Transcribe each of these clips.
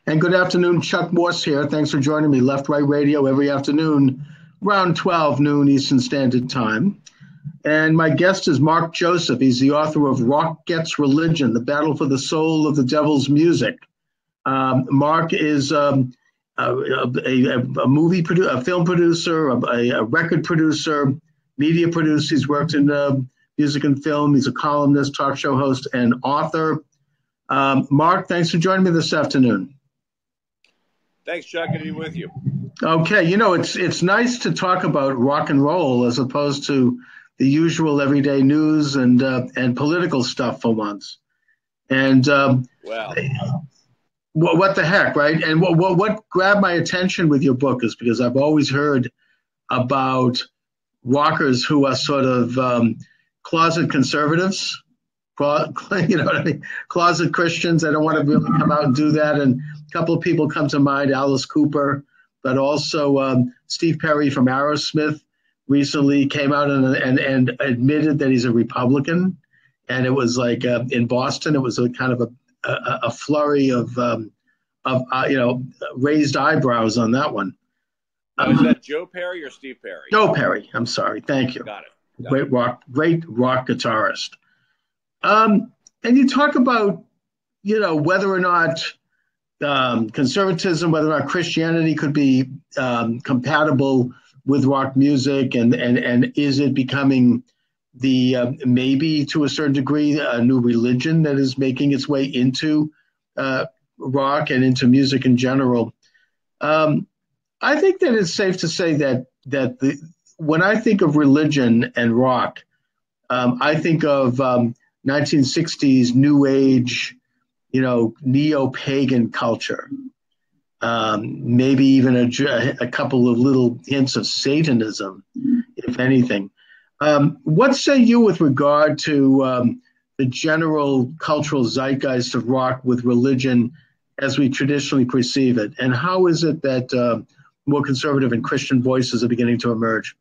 And good afternoon, Chuck Morse here. Thanks for joining me. Left Right Radio every afternoon, around 12 noon Eastern Standard Time. And my guest is Mark Joseph. He's the author of Rock Gets Religion, The Battle for the Soul of the Devil's Music. Mark is a movie producer, a film producer, a record producer, media producer. He's worked in music and film. He's a columnist, talk show host, and author. Mark, thanks for joining me this afternoon. Thanks, Chuck. Good to be with you. Okay, it's nice to talk about rock and roll as opposed to the usual everyday news and political stuff for once. And what the heck, right? And what grabbed my attention with your book is because I've always heard about rockers who are sort of closet conservatives. You know what I mean? Closet Christians. I don't want to really come out and do that. And a couple of people come to mind, Alice Cooper, but also Steve Perry from Aerosmith recently came out and admitted that he's a Republican. And it was like in Boston, it was a kind of a flurry of raised eyebrows on that one. Is that Joe Perry or Steve Perry? Joe Perry. I'm sorry. Thank you. Got it. Great rock guitarist. And you talk about, whether or not conservatism, whether or not Christianity could be compatible with rock music, and is it becoming the maybe to a certain degree a new religion that is making its way into rock and into music in general. I think that it's safe to say that when I think of religion and rock, I think of 1960s New Age, neo-pagan culture, maybe even a couple of little hints of Satanism, if anything. What say you with regard to the general cultural zeitgeist of rock with religion as we traditionally perceive it? And how is it that more conservative and Christian voices are beginning to emerge?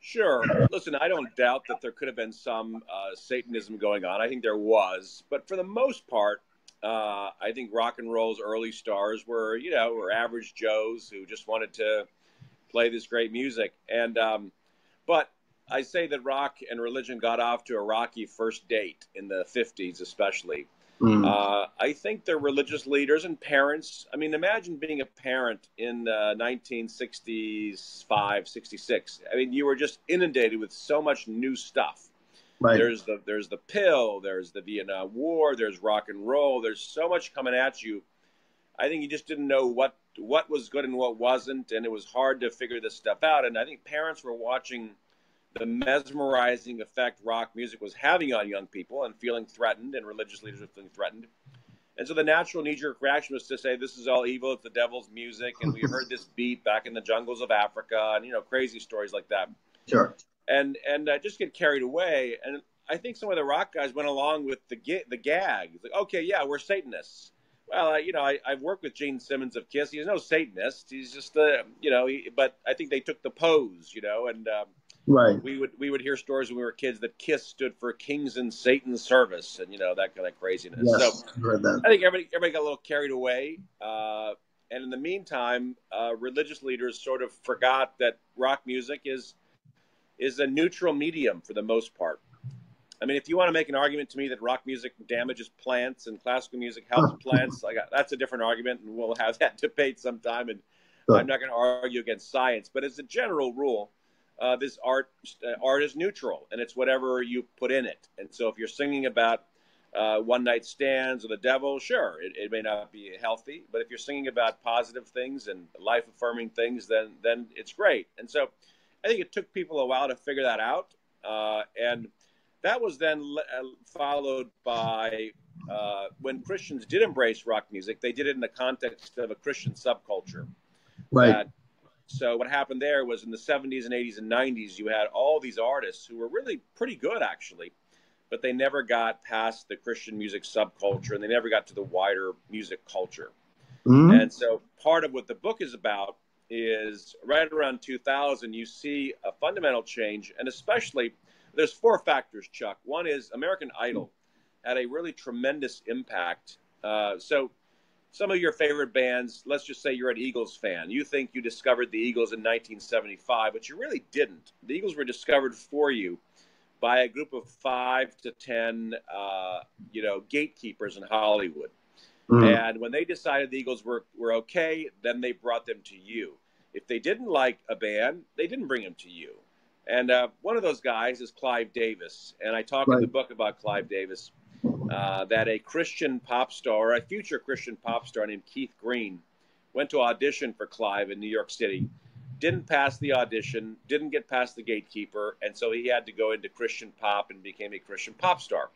Sure. Listen, I don't doubt that there could have been some Satanism going on. I think there was. But for the most part, I think rock and roll's early stars were average Joes who just wanted to play this great music. And but I say that rock and religion got off to a rocky first date in the 50s, especially. I think the religious leaders and parents, I mean, imagine being a parent in 1965, 66. I mean, you were just inundated with so much new stuff. Right. There's the pill, there's the Vietnam War, there's rock and roll, there's so much coming at you. I think you just didn't know what was good and what wasn't, and it was hard to figure this stuff out. And I think parents were watching the mesmerizing effect rock music was having on young people and feeling threatened, and religious leaders were feeling threatened. And so the natural knee-jerk reaction was to say, this is all evil, it's the devil's music, and we heard this beat back in the jungles of Africa, and, crazy stories like that. Sure. And just get carried away. And I think some of the rock guys went along with the gag. It's like, okay, yeah, we're Satanists. Well, I've worked with Gene Simmons of Kiss. He's no Satanist. He's just, but I think they took the pose, and right. We would hear stories when we were kids that KISS stood for Kings in Satan's Service, and that kind of craziness. Yes, so heard that. I think everybody got a little carried away, and in the meantime, religious leaders sort of forgot that rock music is a neutral medium for the most part. I mean, if you want to make an argument to me that rock music damages plants and classical music helps plants, that's a different argument, and we'll have that debate sometime. And sure. I'm not going to argue against science, but as a general rule, this art is neutral, and it's whatever you put in it. And so if you're singing about one-night stands or the devil, sure, it may not be healthy, but if you're singing about positive things and life-affirming things, then it's great. And so I think it took people a while to figure that out, and that was then followed by when Christians did embrace rock music, they did it in the context of a Christian subculture. Right. So what happened there was in the 70s and 80s and 90s, you had all these artists who were really pretty good, actually, but they never got past the Christian music subculture, and they never got to the wider music culture. Mm-hmm. And so part of what the book is about is right around 2000, you see a fundamental change, and especially there's four factors, Chuck. One is American Idol had a really tremendous impact. So some of your favorite bands, let's just say you're an Eagles fan. You think you discovered the Eagles in 1975, but you really didn't. The Eagles were discovered for you by a group of 5 to 10, gatekeepers in Hollywood. And when they decided the Eagles were okay, then they brought them to you. If they didn't like a band, they didn't bring them to you. And one of those guys is Clive Davis. And I talk in the book about Clive Davis, that a Christian pop star, a future Christian pop star named Keith Green, went to audition for Clive in New York City, didn't pass the audition, didn't get past the gatekeeper, and so he had to go into Christian pop and became a Christian pop star.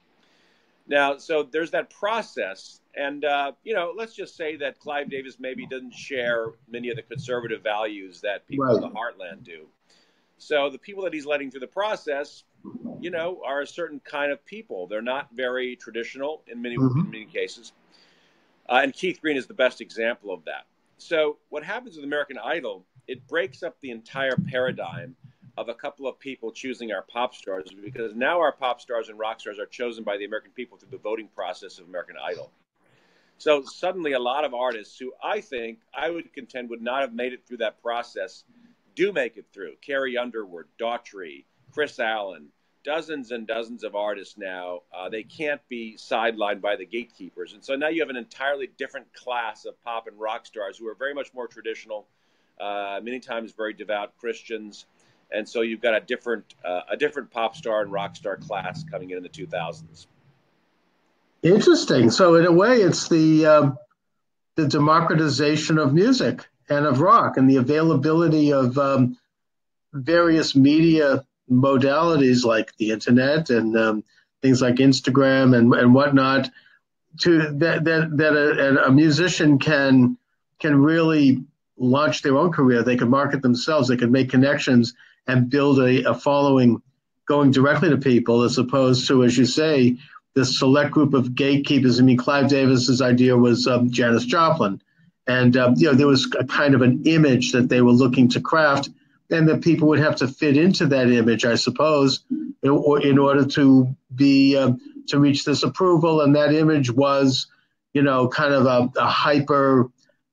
Now, so there's that process, and, let's just say that Clive Davis maybe doesn't share many of the conservative values that people in the heartland do. So the people that he's letting through the process, are a certain kind of people. They're not very traditional in many cases. And Keith Green is the best example of that. So what happens with American Idol, it breaks up the entire paradigm of a couple of people choosing our pop stars, because now our pop stars and rock stars are chosen by the American people through the voting process of American Idol. So suddenly a lot of artists who I would contend would not have made it through that process do make it through. Carrie Underwood, Daughtry, Chris Allen, dozens and dozens of artists now, they can't be sidelined by the gatekeepers. And so now you have an entirely different class of pop and rock stars who are very much more traditional, many times very devout Christians. And so you've got a different pop star and rock star class coming in the 2000s. Interesting. So in a way, it's the democratization of music and of rock, and the availability of various media modalities like the internet and things like Instagram and whatnot, to that a musician can really launch their own career. They can market themselves. They can make connections and build a following going directly to people, as opposed to, as you say, this select group of gatekeepers. I mean, Clive Davis's idea was Janis Joplin. And, there was a kind of an image that they were looking to craft, and that people would have to fit into that image, I suppose, in order to be to reach this approval. And that image was, kind of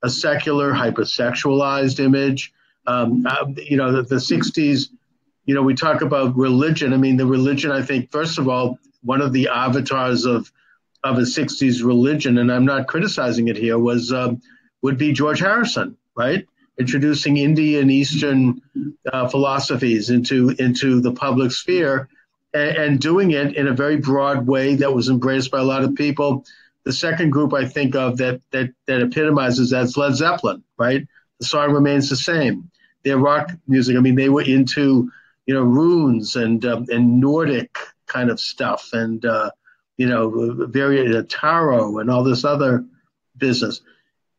a secular, hypersexualized image. The 60s, we talk about religion. I mean, the religion, I think, first of all, one of the avatars of a 60s religion, and I'm not criticizing it here, would be George Harrison, right? Introducing Indian Eastern philosophies into the public sphere, and doing it in a very broad way that was embraced by a lot of people. The second group I think of that epitomizes that's Led Zeppelin, right? The song remains the same. Their rock music, I mean, they were into runes and Nordic kind of stuff, and very tarot and all this other business.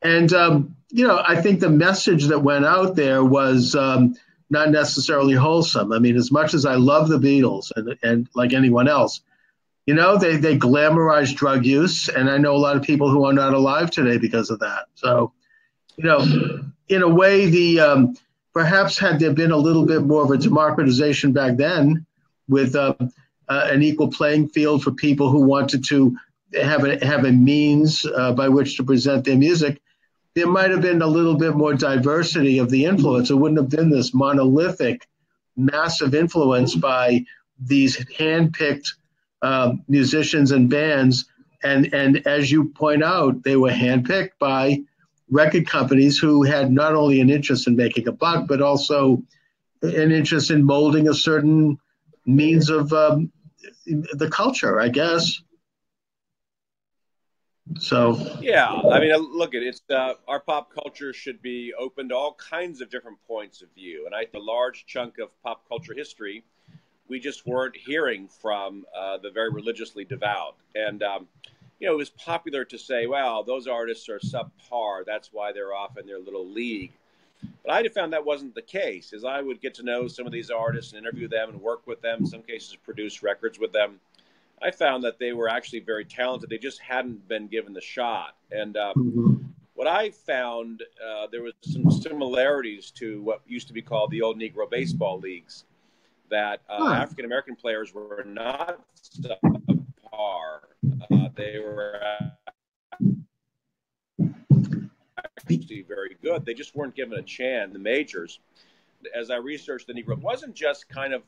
And I think the message that went out there was not necessarily wholesome. I mean, as much as I love the Beatles and like anyone else, they glamorize drug use, and I know a lot of people who are not alive today because of that. So, in a way, perhaps had there been a little bit more of a democratization back then, with an equal playing field for people who wanted to have a means by which to present their music, there might have been a little bit more diversity of the influence. It wouldn't have been this monolithic, massive influence by these hand-picked musicians and bands. And as you point out, they were handpicked by record companies who had not only an interest in making a buck, but also an interest in molding a certain means of the culture, I guess. So yeah, I mean, look at it. Our pop culture should be open to all kinds of different points of view, and I think a large chunk of pop culture history we just weren't hearing from the very religiously devout. And it was popular to say, "Well, those artists are subpar. That's why they're off in their little league." But I found that wasn't the case. As I would get to know some of these artists and interview them and work with them, in some cases produce records with them, I found that they were actually very talented. They just hadn't been given the shot. And what I found, there was some similarities to what used to be called the old Negro baseball leagues, that African-American players were not subpar. They were actually very good. They just weren't given a chance in the majors. As I researched the Negro, it wasn't just kind of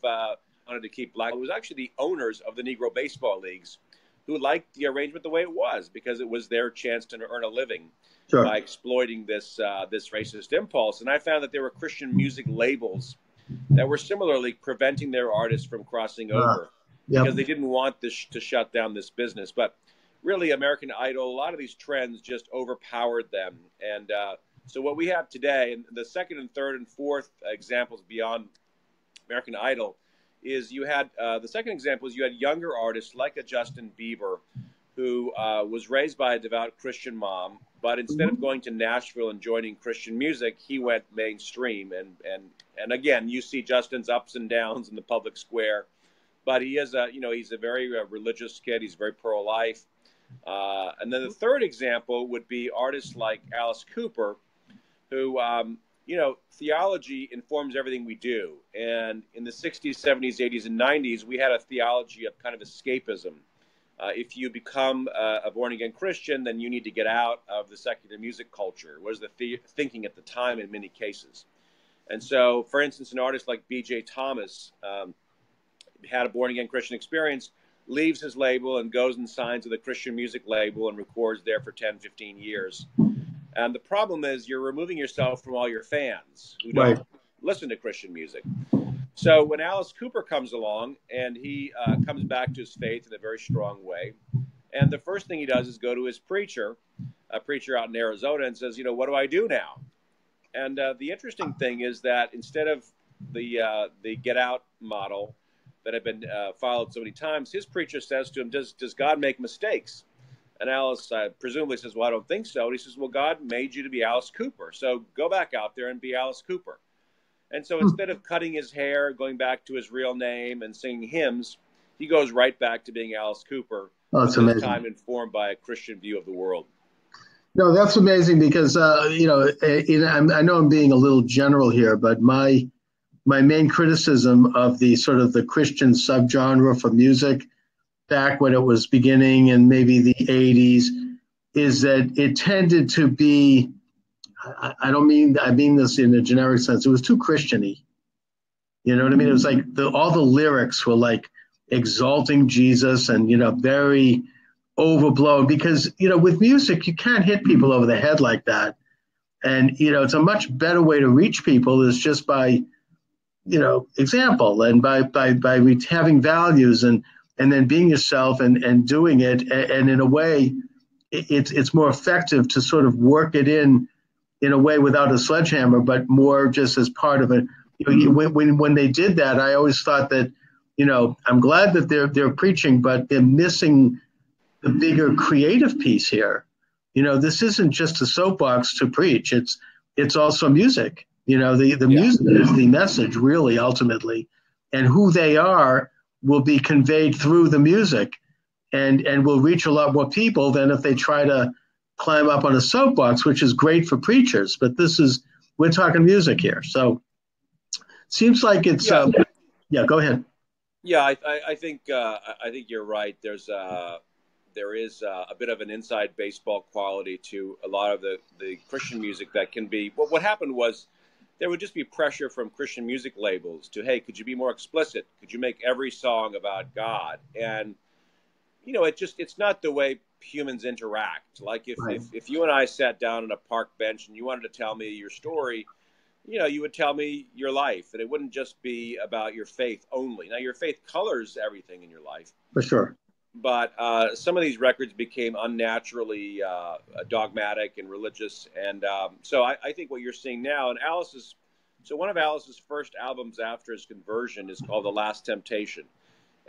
wanted to keep black. It was actually the owners of the Negro baseball leagues who liked the arrangement the way it was, because it was their chance to earn a living by exploiting this this racist impulse. And I found that there were Christian music labels that were similarly preventing their artists from crossing over because they didn't want this to shut down this business. But really, American Idol, a lot of these trends just overpowered them. And so what we have today, and the second and third and fourth examples beyond American Idol, is you had the second example is you had younger artists like a Justin Bieber, who was raised by a devout Christian mom, but instead of going to Nashville and joining Christian music, he went mainstream. And again, you see Justin's ups and downs in the public square, but he is he's a very religious kid. He's very pro-life. And then the third example would be artists like Alice Cooper, who theology informs everything we do. And in the 60s, 70s, 80s, and 90s, we had a theology of kind of escapism. If you become a born-again Christian, then you need to get out of the secular music culture, was the thinking at the time in many cases. And so, for instance, an artist like B.J. Thomas had a born-again Christian experience, leaves his label and goes and signs with a Christian music label and records there for 10, 15 years. And the problem is you're removing yourself from all your fans who don't listen to Christian music. So when Alice Cooper comes along, and he comes back to his faith in a very strong way, and the first thing he does is go to his preacher, a preacher out in Arizona, and says, what do I do now? And the interesting thing is that instead of the get out model that had been followed so many times, his preacher says to him, does God make mistakes? And Alice presumably says, well, I don't think so. And he says, well, God made you to be Alice Cooper, so go back out there and be Alice Cooper. And so instead of cutting his hair, going back to his real name and singing hymns, he goes right back to being Alice Cooper. Oh, that's amazing. This time informed by a Christian view of the world. No, that's amazing because, I know I'm being a little general here, but my main criticism of the sort of the Christian subgenre for music back when it was beginning in maybe the 80s is that it tended to be, I mean this in a generic sense, it was too Christian-y. You know what I mean? It was like all the lyrics were like exalting Jesus and, very overblown because, with music, you can't hit people over the head like that. And, it's a much better way to reach people is just by, example and by having values and then being yourself and doing it. And in a way, it's more effective to sort of work it in a way without a sledgehammer, but more just as part of it. When they did that, I always thought that, I'm glad that they're preaching, but they're missing the bigger creative piece here. This isn't just a soapbox to preach. It's also music. The music is the message, really, ultimately, and who they are will be conveyed through the music, and will reach a lot more people than if they try to climb up on a soapbox, which is great for preachers. But we're talking music here, so seems like it's. Go ahead. Yeah, I think you're right. There is a bit of an inside baseball quality to a lot of the Christian music that can be. Well, what happened was there would just be pressure from Christian music labels to, hey, could you be more explicit? Could you make every song about God? And it's not the way humans interact. Like if you and I sat down on a park bench and you wanted to tell me your story, you would tell me your life, and it wouldn't just be about your faith only. Now, your faith colors everything in your life. For sure. But some of these records became unnaturally dogmatic and religious. And so I think what you're seeing now, and one of Alice's first albums after his conversion is called The Last Temptation.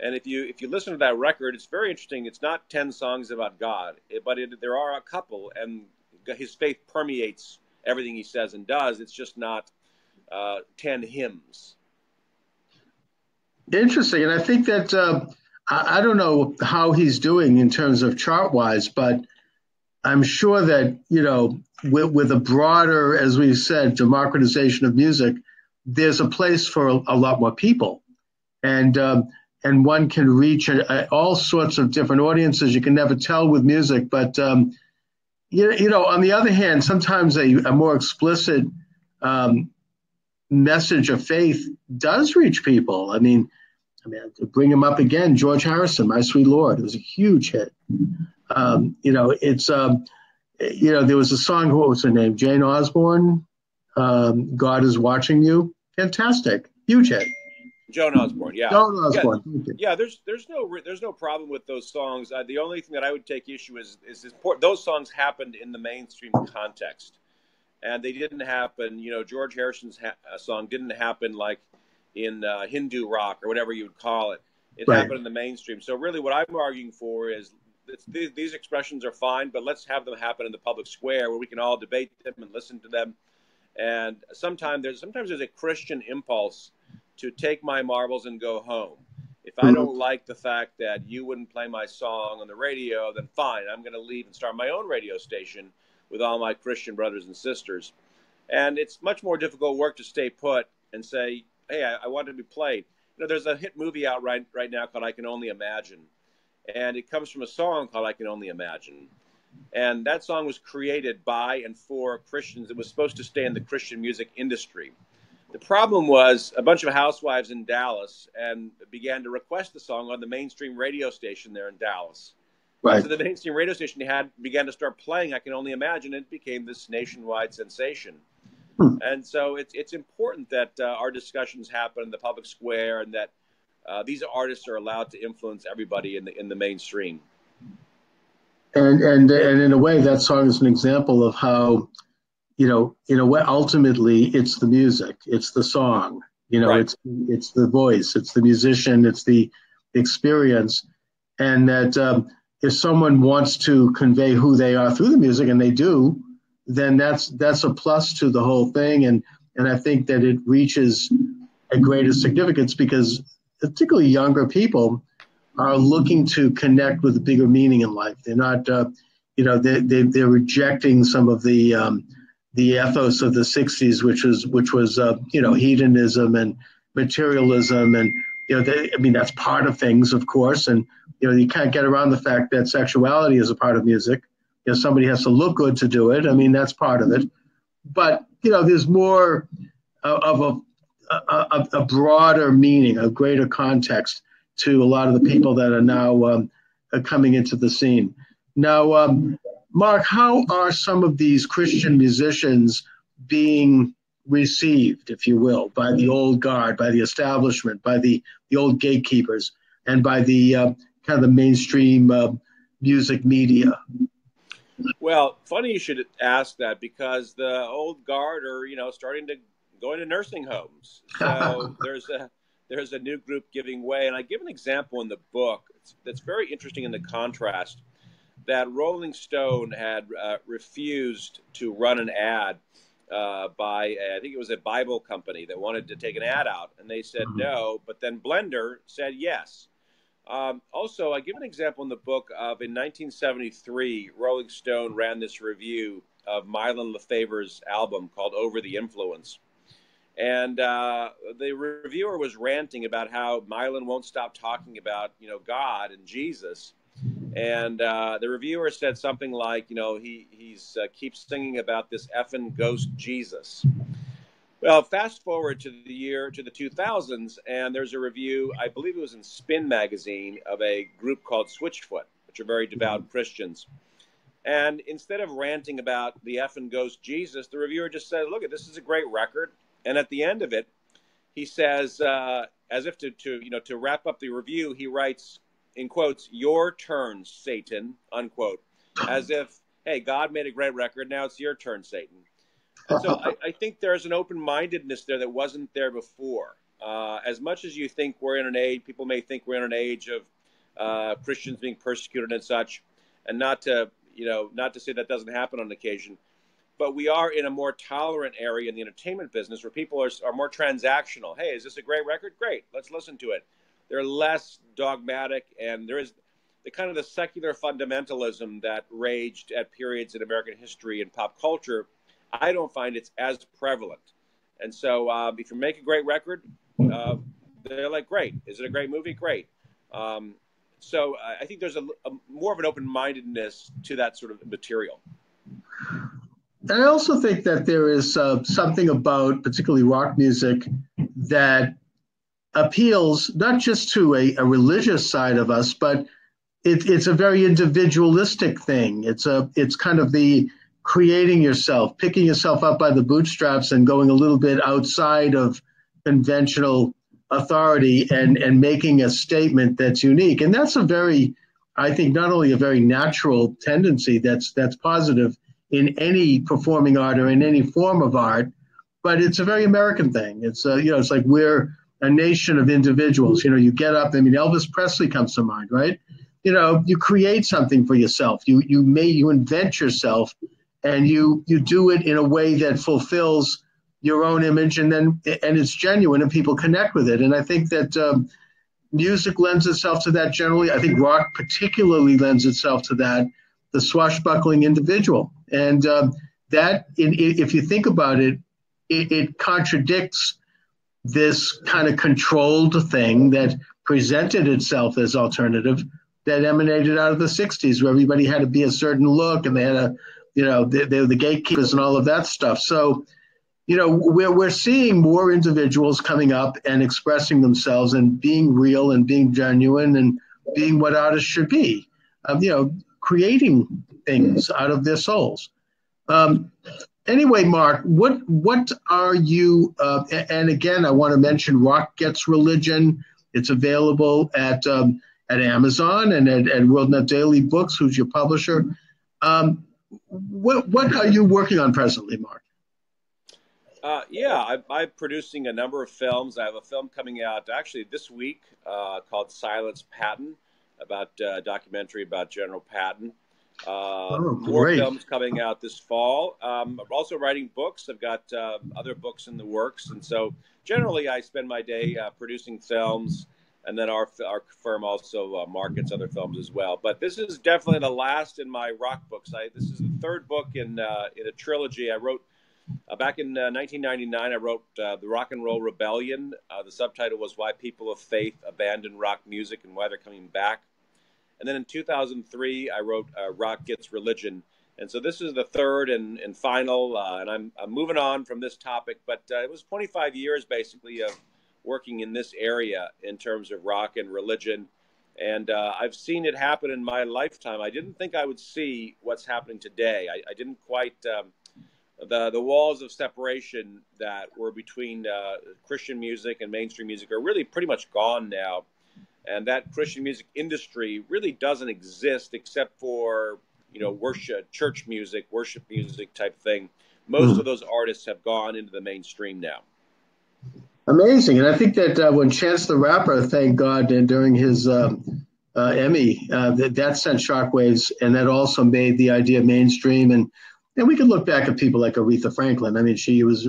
And if you listen to that record, it's very interesting. It's not 10 songs about God, but there are a couple, and his faith permeates everything he says and does. It's just not 10 hymns. Interesting. And I think that I don't know how he's doing in terms of chart-wise, but I'm sure that, with a broader, as we said, democratization of music, there's a place for a lot more people. And one can reach all sorts of different audiences. You can never tell with music, but On the other hand, sometimes a more explicit um, message of faith does reach people. To bring him up again, George Harrison, "My Sweet Lord." It was a huge hit. There was a song. What was her name? Jane Osborne. "God is Watching You." Fantastic, huge hit. Joan Osborne, yeah, Joan yeah, Osborne. Thank you. yeah. There's no problem with those songs. The only thing that I would take issue is important. Those songs happened in the mainstream context, and they didn't happen. George Harrison's song didn't happen like in Hindu rock or whatever you would call it. It Right. happened in the mainstream. So really, what I'm arguing for is these expressions are fine, but let's have them happen in the public square where we can all debate them and listen to them. And sometimes there's a Christian impulse to take my marbles and go home. If I don't like the fact that you wouldn't play my song on the radio, then fine, I'm going to leave and start my own radio station with all my Christian brothers and sisters. And it's much more difficult work to stay put and say, hey, I want to be played. There's a hit movie out right now called "I Can Only Imagine," and it comes from a song called "I Can Only Imagine." And that song was created by and for Christians. It was supposed to stay in the Christian music industry. The problem was a bunch of housewives in Dallas and began to request the song on the mainstream radio station there in Dallas. Right. And so the mainstream radio station began to start playing "I Can Only Imagine," and it became this nationwide sensation. And so it's important that our discussions happen in the public square, and that these artists are allowed to influence everybody in the mainstream. And in a way, that song is an example of how, in a way, ultimately, it's the music, it's the song, Right. it's the voice, it's the musician, it's the experience, and that if someone wants to convey who they are through the music, and they do, then that's a plus to the whole thing, and I think that it reaches a greater significance because particularly younger people are looking to connect with a bigger meaning in life. They're not, they're rejecting some of the ethos of the '60s, which was hedonism and materialism, and that's part of things, of course, and you can't get around the fact that sexuality is a part of music. Somebody has to look good to do it. That's part of it, but there's more of a broader meaning, a greater context to a lot of the people that are now coming into the scene. Now, Mark, how are some of these Christian musicians being received, if you will, by the old guard, by the establishment, by the old gatekeepers, and by the kind of the mainstream music media? Well, funny you should ask that, because the old guard are, starting to go into nursing homes. So there's a new group giving way. And I give an example in the book that's very interesting in the contrast, that Rolling Stone had refused to run an ad by, I think it was a Bible company that wanted to take an ad out. And they said no, but then Blender said yes. Also, I give an example in the book of, in 1973, Rolling Stone ran this review of Mylon Lefever's album called "Over the Influence." And the reviewer was ranting about how Mylon won't stop talking about, God and Jesus. And the reviewer said something like, he's keeps singing about this effing ghost Jesus. Well, fast forward to the 2000s, and there's a review, I believe it was in Spin magazine, of a group called Switchfoot, which are very devout Christians. And instead of ranting about the effing ghost Jesus, the reviewer just said, look, this is a great record. And at the end of it, he says, as if to wrap up the review, he writes, in quotes, "Your turn, Satan," unquote, as if, hey, God made a great record, now it's your turn, Satan. And so I think there's an open-mindedness there that wasn't there before. As much as you think we're in an age, people may think we're in an age of Christians being persecuted and such, and not to say that doesn't happen on occasion, but we are in a more tolerant area in the entertainment business where people are more transactional. Hey, is this a great record? Great, let's listen to it. They're less dogmatic, and there is the kind of the secular fundamentalism that raged at periods in American history and pop culture. I don't find it's as prevalent. And so if you make a great record, they're like, great. Is it a great movie? Great. So I think there's a more of an open-mindedness to that sort of material. I also think that there is something about particularly rock music that appeals not just to a religious side of us, but it's a very individualistic thing. It's kind of the creating yourself, picking yourself up by the bootstraps and going a little bit outside of conventional authority and making a statement that's unique. And that's a very, I think, not only a very natural tendency that's positive in any performing art or in any form of art, but it's a very American thing. It's it's like we're a nation of individuals. You get up. I mean, Elvis Presley comes to mind, right? You create something for yourself. You invent yourself, and you do it in a way that fulfills your own image, and it's genuine, and people connect with it. And I think that music lends itself to that generally. I think rock particularly lends itself to that, the swashbuckling individual. And that, if you think about it, it contradicts this kind of controlled thing that presented itself as alternative that emanated out of the 60s, where everybody had to be a certain look and they had they were the gatekeepers and all of that stuff. So, we're seeing more individuals coming up and expressing themselves and being real and being genuine and being what artists should be, creating things out of their souls. Anyway, Mark, what are you? And again, I want to mention Rock Gets Religion. It's available at Amazon and at World Net Daily Books, who's your publisher. What are you working on presently, Mark? I'm producing a number of films. I have a film coming out actually this week called Silence Patton, about a documentary about General Patton. More films coming out this fall. I'm also writing books. I've got other books in the works. And so generally I spend my day producing films, and then our firm also markets other films as well. But this is definitely the last in my rock books. This is the third book in a trilogy I wrote. Back in 1999, I wrote The Rock and Roll Rebellion. The subtitle was Why People of Faith Abandon Rock Music and Why They're Coming Back. And then in 2003, I wrote Rock Gets Religion. And so this is the third and final, and I'm moving on from this topic. But it was 25 years, basically, of working in this area in terms of rock and religion. And I've seen it happen in my lifetime. I didn't think I would see what's happening today. I didn't quite... The walls of separation that were between Christian music and mainstream music are really pretty much gone now. And that Christian music industry really doesn't exist except for, worship, church music, worship music type thing. Most of those artists have gone into the mainstream now. Amazing. And I think that when Chance the Rapper, thank God, during his Emmy, that sent shockwaves, and that also made the idea mainstream. And we could look back at people like Aretha Franklin. I mean, she was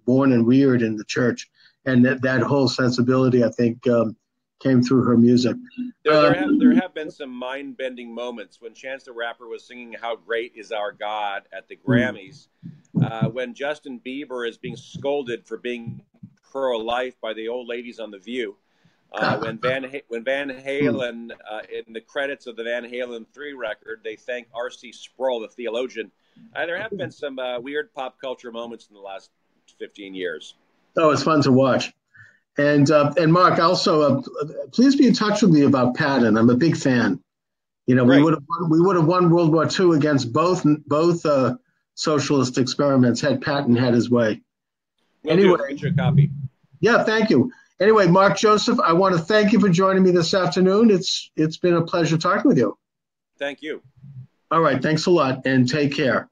born and reared in the church, and that whole sensibility, I think, came through her music. There have been some mind-bending moments when Chance the Rapper was singing "How Great Is Our God" at the Grammys. When Justin Bieber is being scolded for being pro-life by the old ladies on The View. When Van Halen, in the credits of the Van Halen 3 record, they thank R.C. Sproul, the theologian. There have been some weird pop culture moments in the last 15 years. Oh, it's fun to watch. And Mark, also, please be in touch with me about Patton. I'm a big fan. We would have won World War II against both socialist experiments had Patton had his way. Anyway, get your copy. Yeah, thank you. Anyway, Mark Joseph, I want to thank you for joining me this afternoon. It's been a pleasure talking with you. Thank you. All right, thanks a lot, and take care.